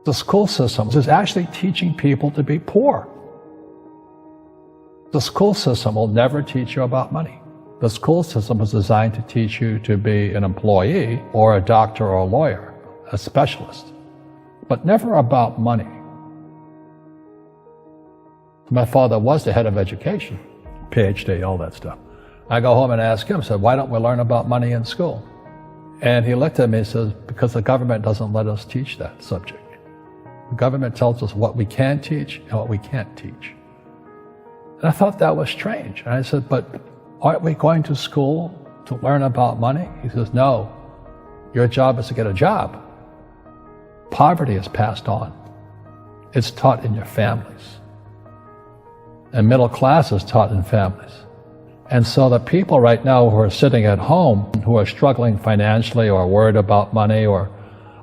The school system is actually teaching people to be poor. The school system will never teach you about money. The school system is designed to teach you to be an employee or a doctor or a lawyer, a specialist, but never about money. My father was the head of education, PhD, all that stuff. I go home and ask him, I said, why don't we learn about money in school? And he looked at me and says, because the government doesn't let us teach that subject. The government tells us what we can teach and what we can't teach. And I thought that was strange. And I said, but aren't we going to school to learn about money? He says, no, your job is to get a job. Poverty is passed on. It's taught in your families. And middle class is taught in families. And so the people right now who are sitting at home, who are struggling financially or worried about money or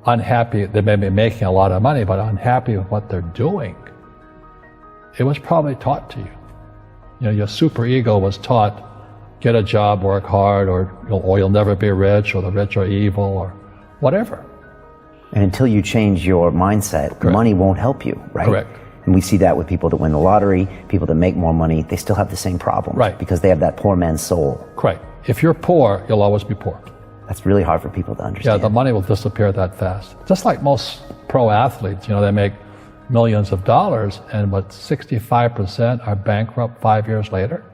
unhappy, they may be making a lot of money, but unhappy with what they're doing, it was probably taught to you. You know, your superego was taught, get a job, work hard, or you'll never be rich, or the rich are evil, or whatever. And until you change your mindset, Correct. Money won't help you, right? Correct. And we see that with people that win the lottery, people that make more money, they still have the same problem. Right. Because they have that poor man's soul. Right. If you're poor, you'll always be poor. That's really hard for people to understand. Yeah, the money will disappear that fast. Just like most pro athletes, they make millions of dollars, and 65% are bankrupt 5 years later.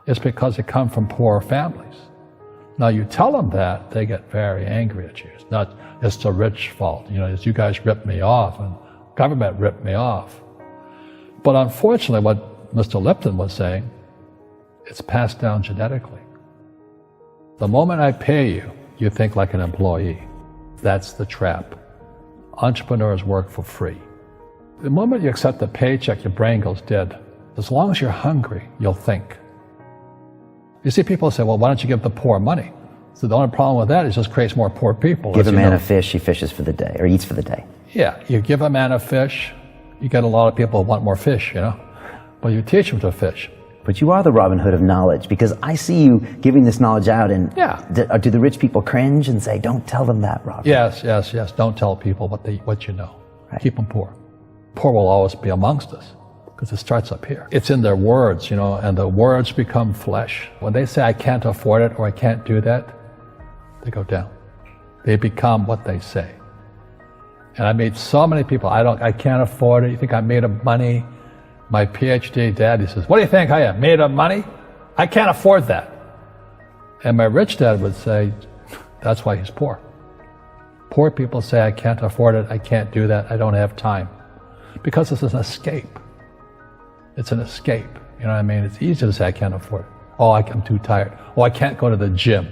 It's because they come from poor families. Now you tell them that, they get very angry at you. It's not, it's the rich fault. It's you guys ripped me off, and government ripped me off. But unfortunately, what Mr. Lipton was saying, it's passed down genetically. The moment I pay you, you think like an employee. That's the trap. Entrepreneurs work for free. The moment you accept the paycheck, your brain goes dead. As long as you're hungry, you'll think. You see people say, well, why don't you give the poor money? So the only problem with that is it just creates more poor people. Give a man a fish, he fishes for the day, or eats for the day. Yeah, you give a man a fish, you get a lot of people who want more fish, But you teach them to fish. But you are the Robin Hood of knowledge, because I see you giving this knowledge out, and do the rich people cringe and say, don't tell them that, Robin? Yes. Don't tell people what you know. Right. Keep them poor. Poor will always be amongst us, because it starts up here. It's in their words, and the words become flesh. When they say, I can't afford it, or I can't do that, they go down. They become what they say. And I meet so many people, I can't afford it. You think I'm made of money? My PhD dad, he says, what do you think I am, made of money? I can't afford that. And my rich dad would say, that's why he's poor. Poor people say, I can't afford it, I can't do that, I don't have time. Because it's an escape. It's an escape, you know what I mean? It's easy to say, I can't afford it. Oh, I'm too tired. Oh, I can't go to the gym.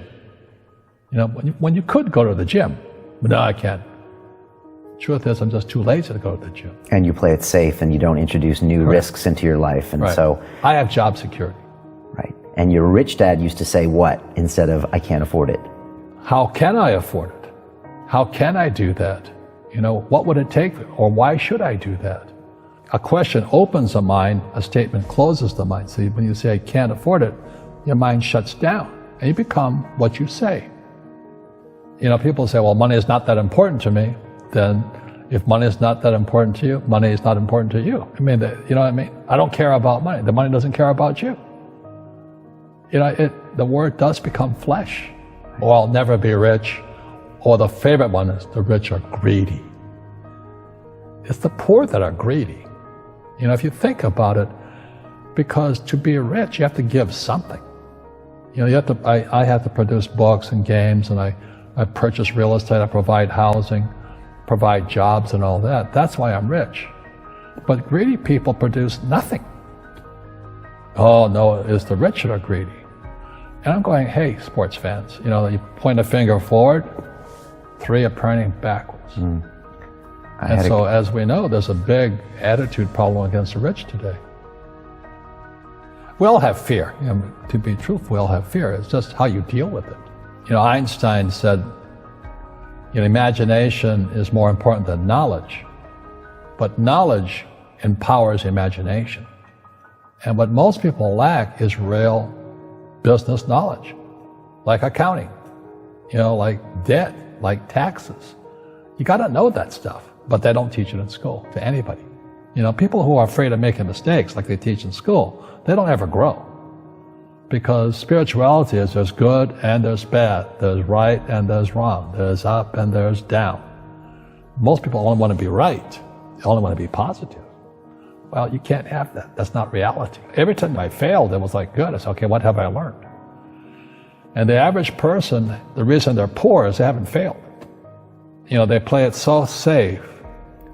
When you could go to the gym, but no, I can't. Truth is, I'm just too lazy to go to the gym. And you play it safe, and you don't introduce new risks into your life, and so... I have job security. Right. And your rich dad used to say what instead of, I can't afford it? How can I afford it? How can I do that? What would it take, or why should I do that? A question opens the mind, a statement closes the mind. See, when you say, I can't afford it, your mind shuts down, and you become what you say. People say, well, money is not that important to me. Then if money is not that important to you, money is not important to you. You know what I mean? I don't care about money. The money doesn't care about you. The word does become flesh. Or I'll never be rich. Or the favorite one is the rich are greedy. It's the poor that are greedy. If you think about it, because to be rich, you have to give something. I have to produce books and games, and I purchase real estate, I provide housing, provide jobs and all that. That's why I'm rich. But greedy people produce nothing. Oh no, it's the rich that are greedy. And I'm going, hey, sports fans, you point a finger forward, 3 are pointing backwards. And so as we know, there's a big attitude problem against the rich today. We all have fear. To be truthful, we all have fear. It's just how you deal with it. Einstein said, imagination is more important than knowledge, but knowledge empowers imagination. And what most people lack is real business knowledge, like accounting, like debt, like taxes. You got to know that stuff. but they don't teach it in school to anybody. You know, people who are afraid of making mistakes like they teach in school, they don't ever grow. Because spirituality is there's good and there's bad, there's right and there's wrong, there's up and there's down. Most people only want to be right, they only want to be positive. Well, you can't have that. That's not reality. Every time I failed, it was like, good. I said, okay, what have I learned? And the average person, the reason they're poor is they haven't failed. You know, they play it so safe.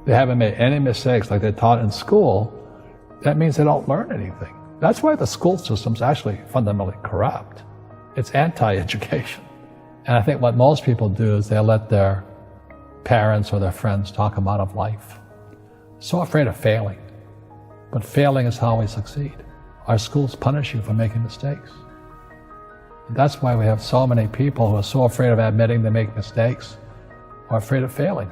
They haven't made any mistakes like they taught in school. That means they don't learn anything. That's why the school system's actually fundamentally corrupt. It's anti-education. And I think what most people do is they let their parents or their friends talk them out of life. So afraid of failing. But failing is how we succeed. Our schools punish you for making mistakes. And that's why we have so many people who are so afraid of admitting they make mistakes or afraid of failing.